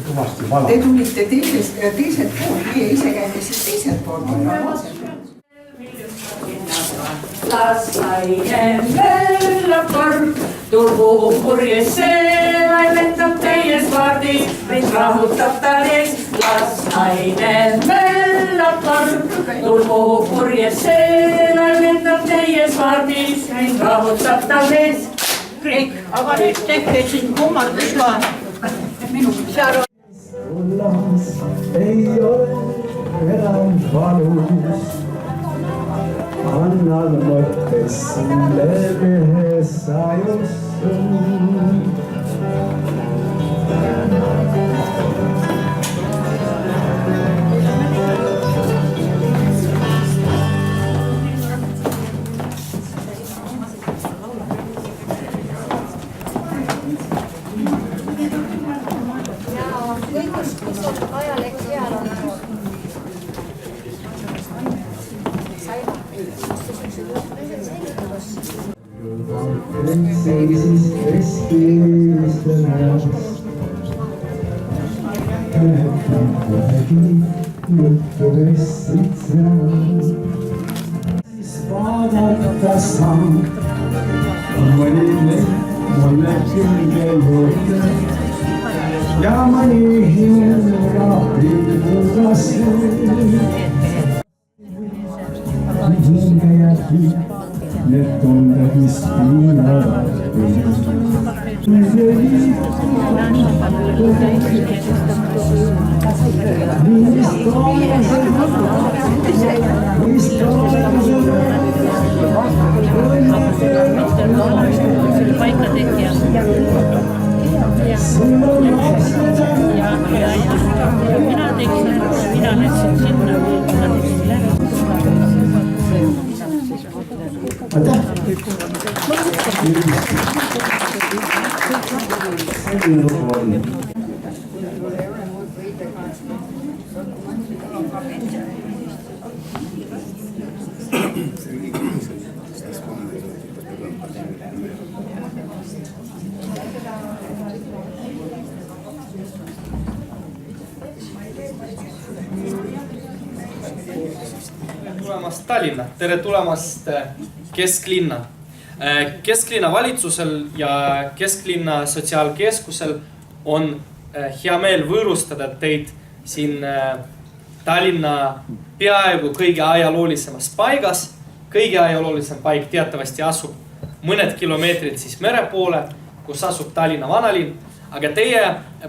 kõvasti vala. Te tulite teiselt poolt, meie ise käime siis teiselt poolt. Lasainen möllakord, tulgu purjesse, laimetab täies vaardis, meid rahutab ta ees. Lasainen möllakord, tulgu purjesse, laimetab täies vaardis, meid rahutab ta ees. Kõik, aga nüüd tehke siin kummardus ka. Seal on. Sullas ei ole enam valus. Annan mõttes sulle mehe sajusun. Seisis keskiliste näost. Ühegi juttu vestid seal. Siis vaadata saan, mõni leht mulle külge juurde. Ja mõni hinga pilgugas hinge jätki. Need tunded, mis piinavad tulemast Tallinna, tere tulemast kesklinna. Kesklinna valitsusel ja kesklinna sotsiaalkeskusel on hea meel võõrustada teid siin Tallinna peaaegu kõige ajaloolisemas paigas. Kõige ajaloolisem paik teatavasti asub mõned kilomeetrid siis mere poole, kus asub Tallinna vanalinn. Aga teie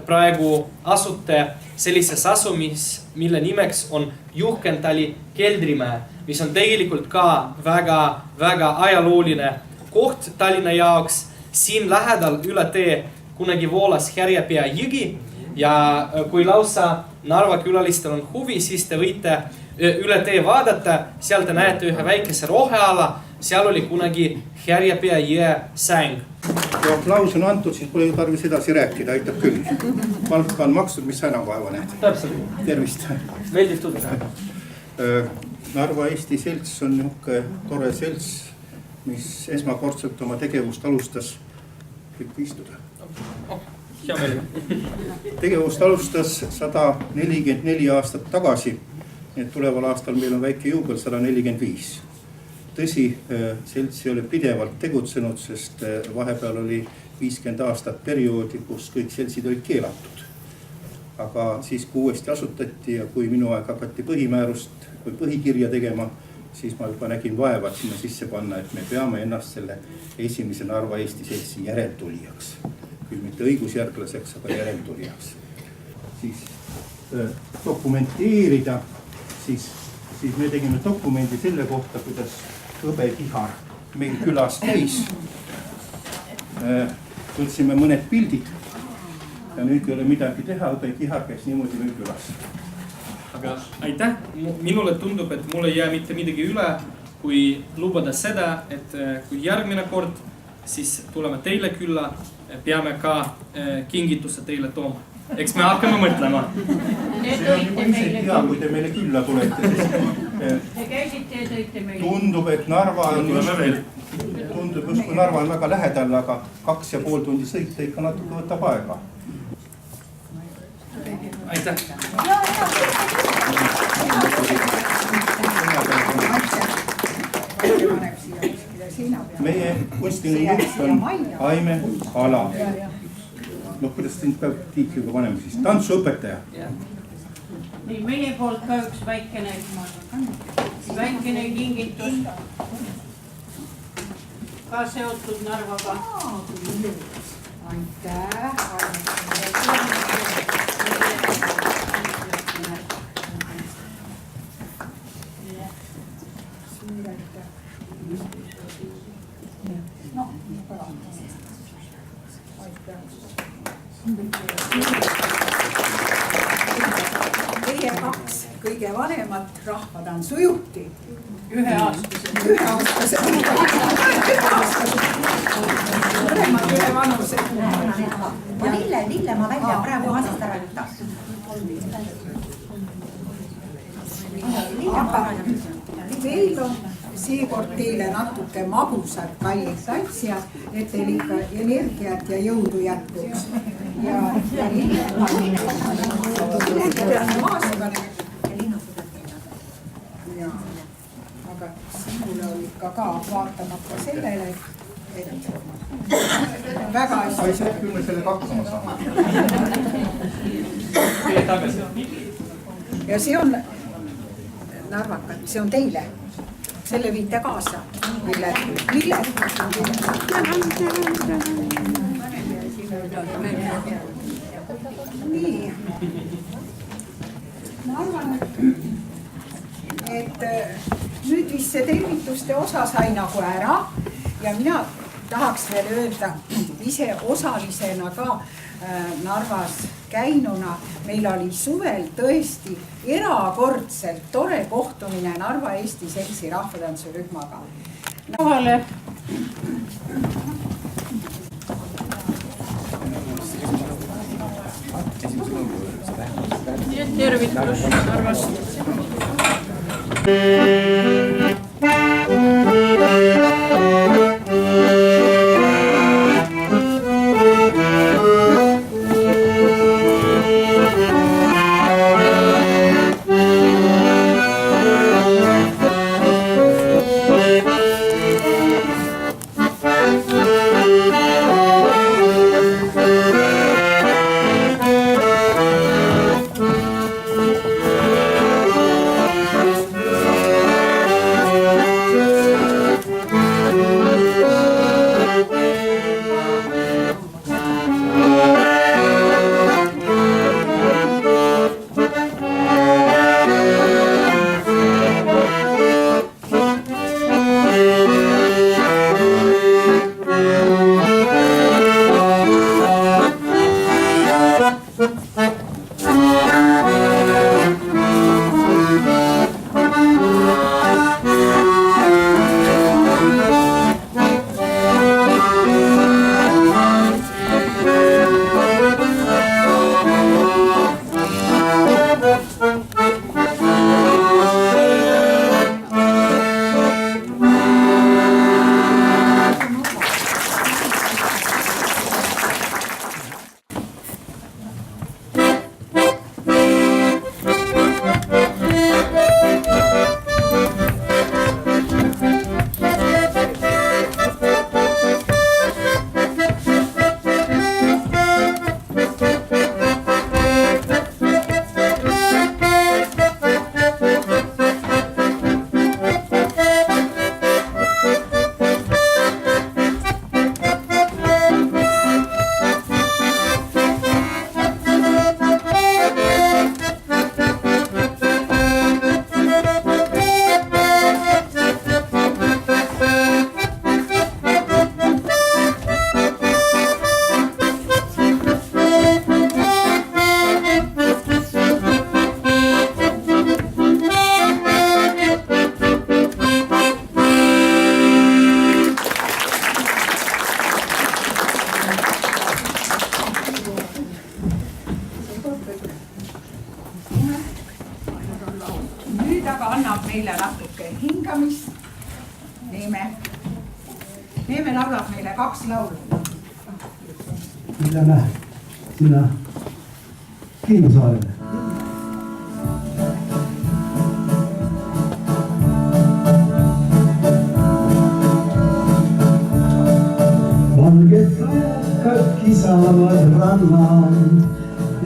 praegu asute sellises asumis, mille nimeks on Juhkentali keldrimäe, mis on tegelikult ka väga ajalooline koht Tallinna jaoks. Siin lähedal üle tee kunagi voolas Härjapea jõgi ja kui lausa Narva külalistel on huvi, siis te võite üle tee vaadata. Seal te näete ühe väikese roheala, seal oli kunagi Härjapea jõe säng. Ja klaus on antud, siis pole tarvis edasi rääkida, aitab küll. Palka on makstud, mis sa enam vaeva näed. Täpselt. Tervist. Meeldib tulla. Narva Eesti selts on nihuke tore selts, mis esmakordselt oma tegevust alustas. Võib istuda. Hea meelega. Tegevust alustas 144 aastat tagasi. Nii et tuleval aastal meil on väike juubel 145. Tõsi, selts ei ole pidevalt tegutsenud, sest vahepeal oli 50 aastat perioodi, kus kõik seltsid olid keelatud. Aga siis kui uuesti asutati ja kui minu aeg hakati põhimäärust või põhikirja tegema, siis ma juba nägin vaeva, et sinna sisse panna, et me peame ennast selle esimese Narva Eesti seltsi järeltulijaks. Küll mitte õigusjärglaseks, aga järeltulijaks. Siis dokumenteerida, siis me tegime dokumendi selle kohta, kuidas Hõbe Kihar meil külas käis. Võtsime mõned pildid ja nüüd ei ole midagi teha, Hõbe Kihar käis niimoodi meil külas. Aga aitäh, minule tundub, et mulle ei jää mitte midagi üle, kui lubada seda, et kui järgmine kord, siis tuleme teile külla, peame ka kingituse teile tooma. Eks me hakkame mõtlema. See on juba isegi hea, kui te meile külla tulete. Te käisite ja tõite meile. Tundub, et Narva on väga lähedal, aga 2,5 tundi sõita ikka natuke võtab aega. aitäh. meie kunstiline juht on Aime Ala. Noh, kuidas sind peab tiitliga panema siis? Tantsuõpetaja. nii, meie poolt ka üks väikene kingitus. Ka seotud Narvaga. aitäh. Teie kaks kõige vanemat rahvatantsujuhti. Üheaastased. Mõlemad ühe vanuse. Lille ma välja praegu asjast ära võtta. Aga teil on seekord teile natuke magusad kallid tantsijad, et teil ikka energiat ja jõudu jätkuks. Ja aga sinule oli ikka ka vaatamata sellele, et väga hästi. Aitäh, küll me selle hakkama saame. Ja see on, narvakad, see on teile. Selle viite kaasa. Lille. Nii. Ma arvan, et nüüd vist see tervituste osa sai nagu ära ja mina tahaks veel öelda ise osalisena ka Narvas käinuna. Meil oli suvel tõesti erakordselt tore kohtumine Narva Eesti Seltsi rahvatantsurühmaga. Kohale. Tervitus Narvast. meile natuke hingamist. Neeme laulab meile 2 laulu. Lähme sinna Kiinusaarele. elavad rannal,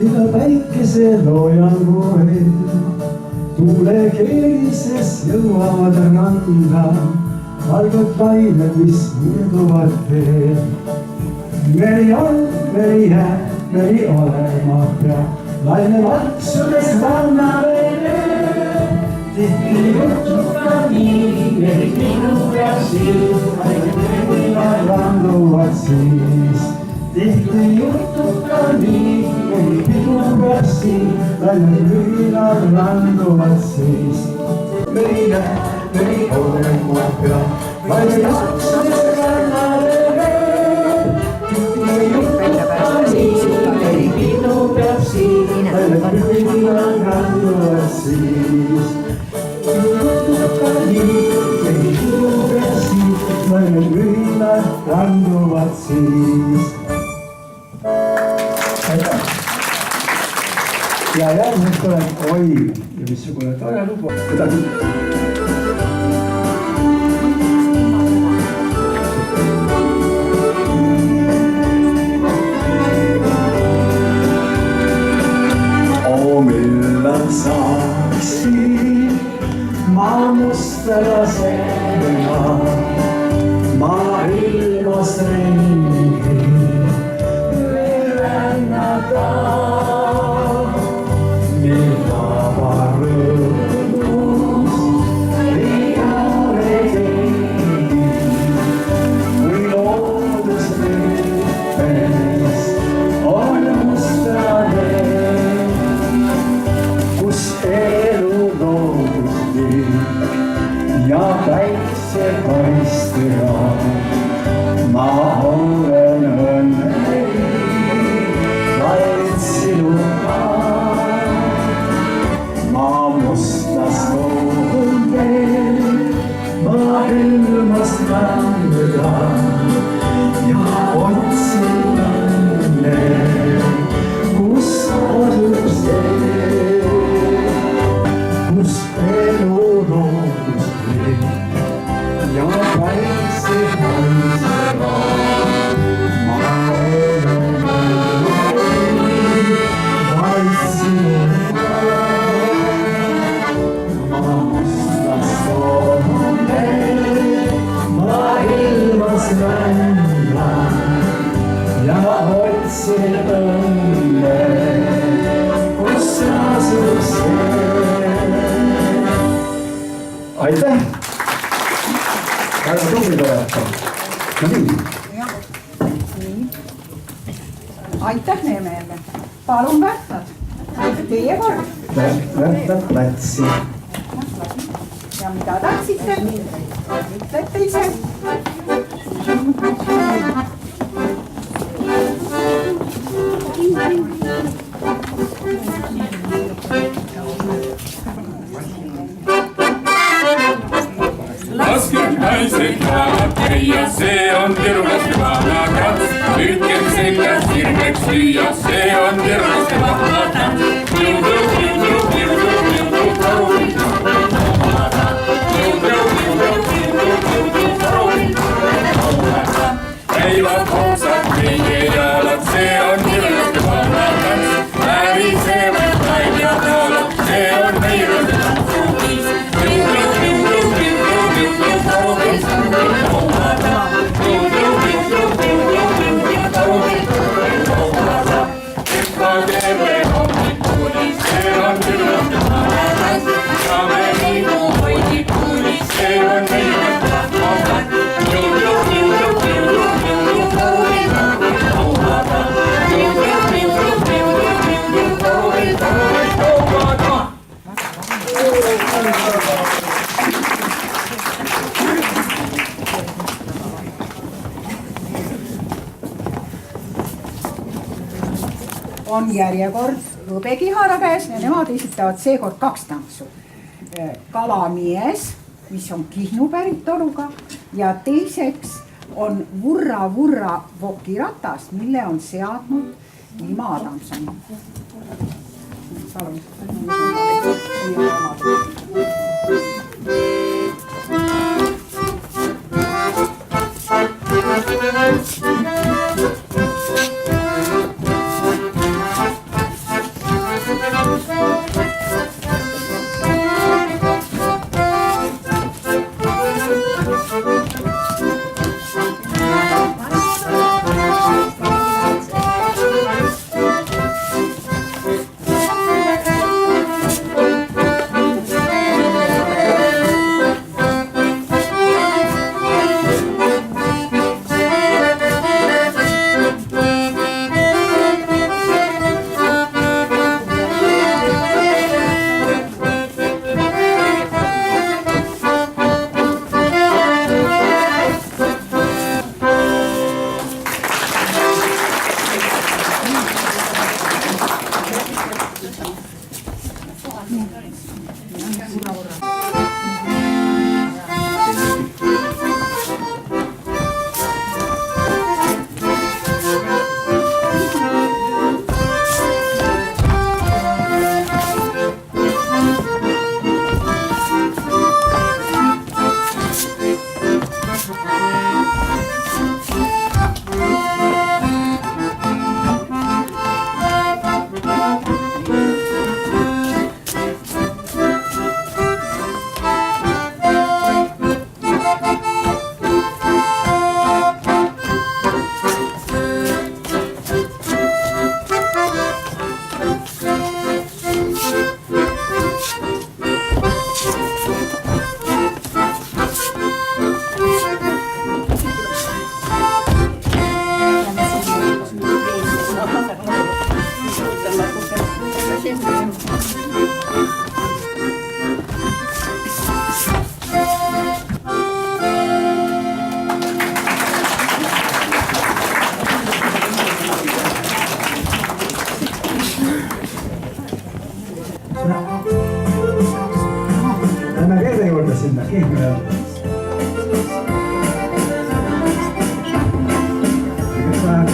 iga päikeseloojangu eel. Tuulekeelises jõuavad randa, valged taimed, mis mürduvad veel. Meri on, meri jääb, meri olema peab, laine laksudes rannale. Tihti juhtub ka nii, meri kinub ja silm, ainult randuvad siis. Tihti juhtub ka nii, meri kinub ja silm, ainult randuvad siis. Meri jääb, meri olema peab, laine laksudes rannale. Randuvad siis. Ja järgmiseks tuleb oi ja missugune tore lugu. Millal saaksin maa mustada seena, maailmas ringi rännata. Nii vaba rõõmus ei ole keegi, kui loodus rüppes on mustane. Elu looduslik ja päikse paistega, ma olen õnnelik, vaid sinuga. Ma mustas loodun veel, ma ilmast mängida ja otsin õnne, kus asub see. Kus elu looduslik ja päikse paistega, ma olen õnnelik, vaid sinuga. Ma mustas loodun veel, ma ilmas rändan ja otsin õnne, kus asub see. Aitäh! Väga tublid olete. No nii. Aitäh Neemele. Palun Värtad. Teie kord. Värtad Lätsi. Ja mida tahtsite? Ütlete ise. Lasked naised lähevad käia, see on hirmlaste vanakrants. Hüüdkem seljas hirmeks lüüa, see on hirmlaste vanakrants. Käivad hoopsad meie jalad, see on hirmlaste vanakrants. Värisevad naljad jalad, see on hirmlaste tantsuviis. Terve hommikuni, see on hirmlaste vanakrants. Ja me liigu hoidikuni, see on hirmlaste vanakrants. On järjekord hõbekihara käes ja nemad esitavad seekord 2 tantsu. Kalamies, mis on Kihnu päritoluga ja teiseks on Vurra Vurra vokiratas, mille on seadnud Ilma Adamson. Palun.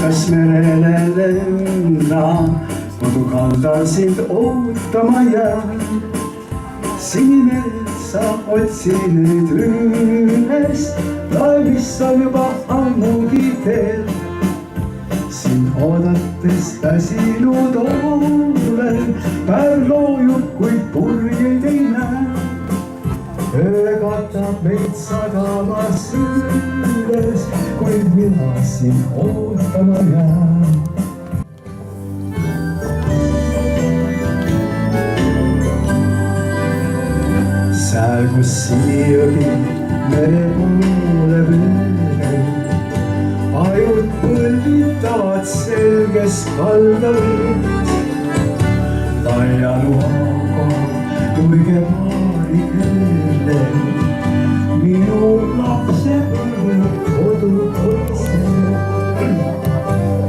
Kas merele lenna, kodu kaldal sind ootama jään. Sinine sa otsi nüüd üles, laevis on juba ammugi teel. Sind oodates väsinud olen, päev loojub, kuid purjeid ei näe. Öö katab meid sadamas üles, kuid mina sind ootama jään. Sääl, kus sinijõgi mere poole pöörel, ajud põlvitavad selges kaldaveed. Laia luaga tuige paari kööle, minu lapsepõlve kodu poisel.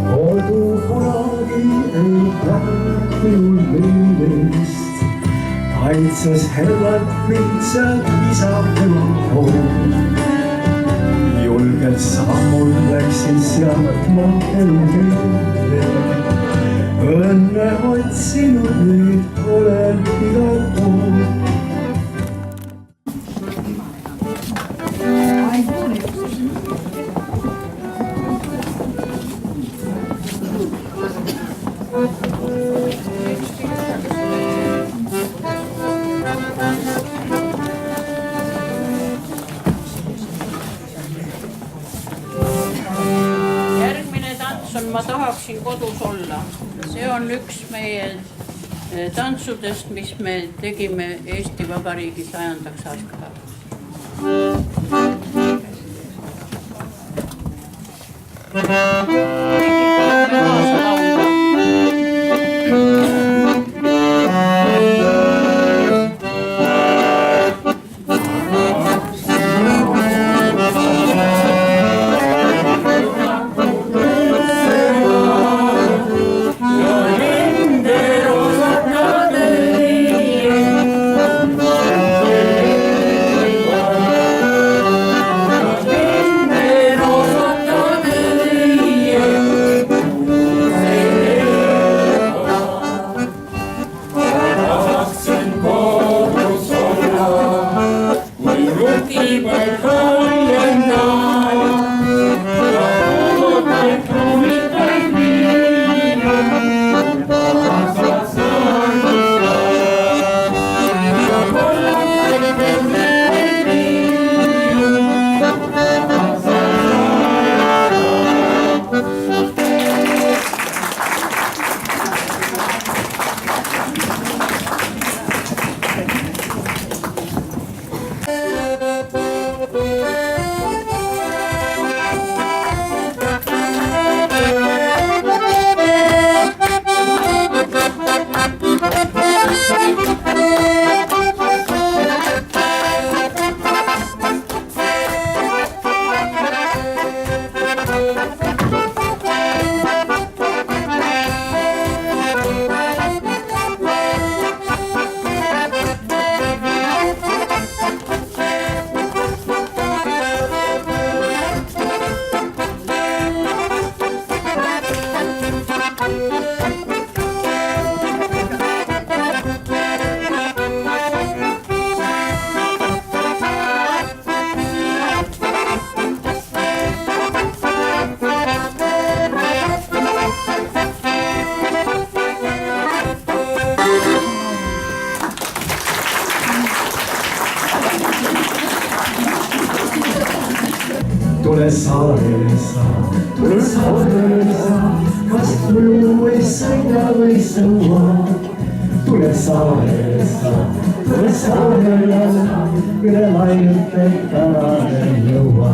Kodu kunagi ei lähe minul meelest, kaitses hellalt mind seal isa tema pool. Julgelt sammul läksin sealt ma elukeele. Õnne otsinud nüüd olen igal pool. Ma tahaksin kodus olla. See on üks meie tantsudest, mis me tegime Eesti Vabariigi 100. aastapäevaks. Tule saarele sa, kas tuju ei sõida või sõua. Tule saarele sa, üle ainult et tänane jõua.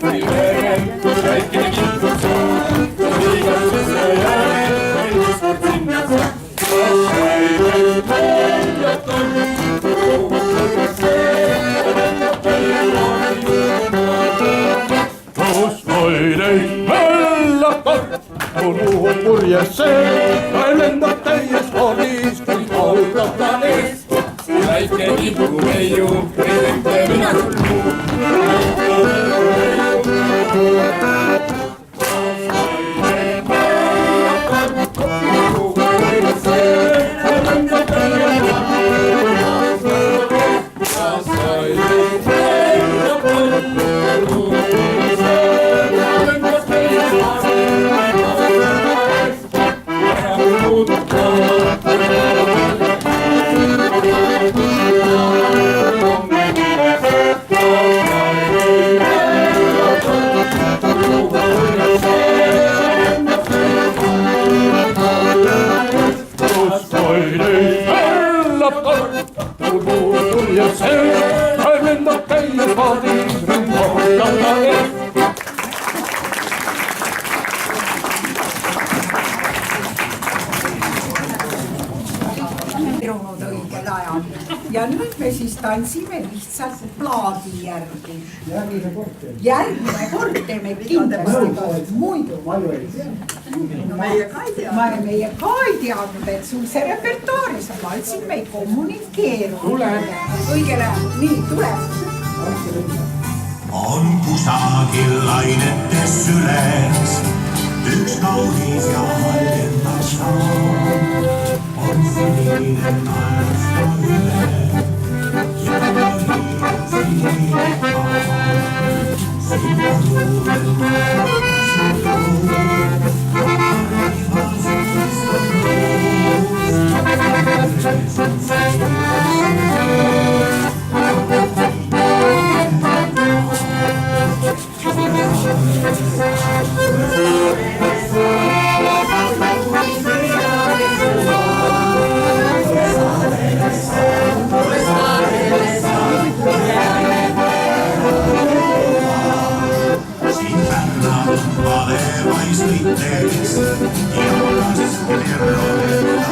Once you täies sees, lendab täies spordis, kui ootab ta ees. Väike tipu neiu, ei ütle mina sul muu. Õigel ajal ja nüüd me siis tantsime lihtsalt plaadi järgi. Järgmine kord teeme kindlasti muidu. Meie ka ei teadnud, et sul see repertuaaris on, ma ütlesin, me ei kommunikeeru. Õigel ajal, nii tuleb. On kusagil lainetes süles üks kaunis ja haljendas saam. On sinine naersta üle ja valib sinine kaan. Sinna tuulen naertas luud, arvas istan luus.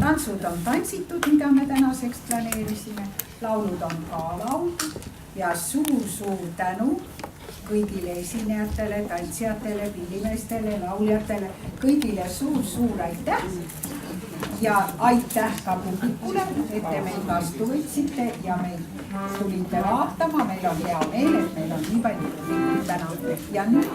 Tantsud on tantsitud, mida me tänaseks planeerisime, laulud on ka lauldud ja suur tänu kõigile esinejatele, tantsijatele, pillimeestele, lauljatele, kõigile suur aitäh ja aitäh ka publikule, et te meid vastu võtsite ja meid tulite vaatama, meil on hea meel, et meil on nii palju publikut täna ja nüüd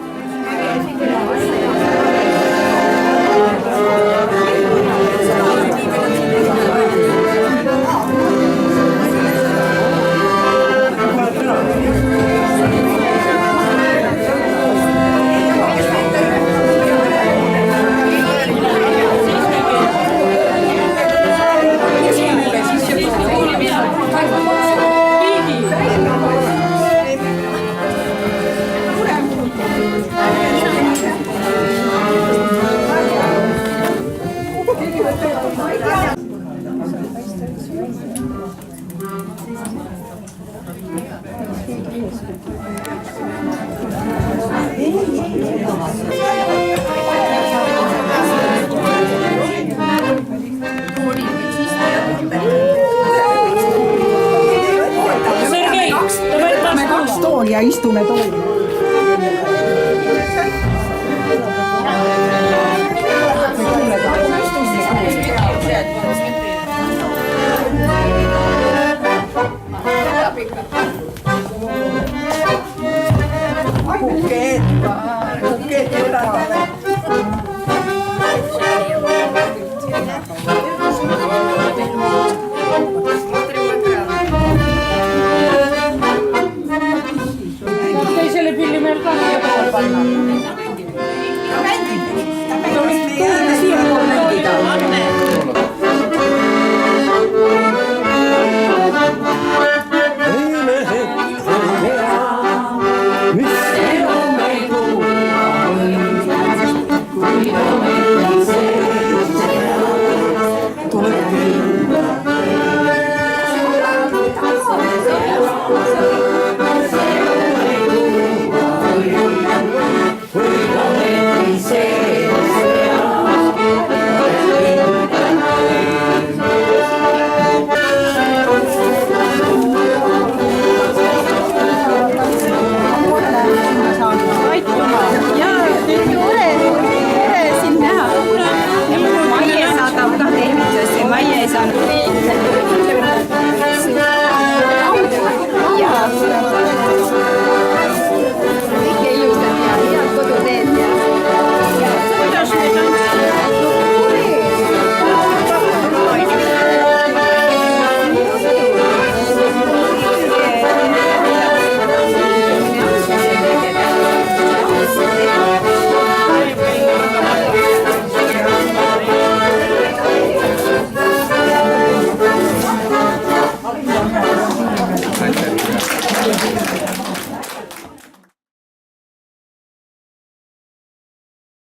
ja istume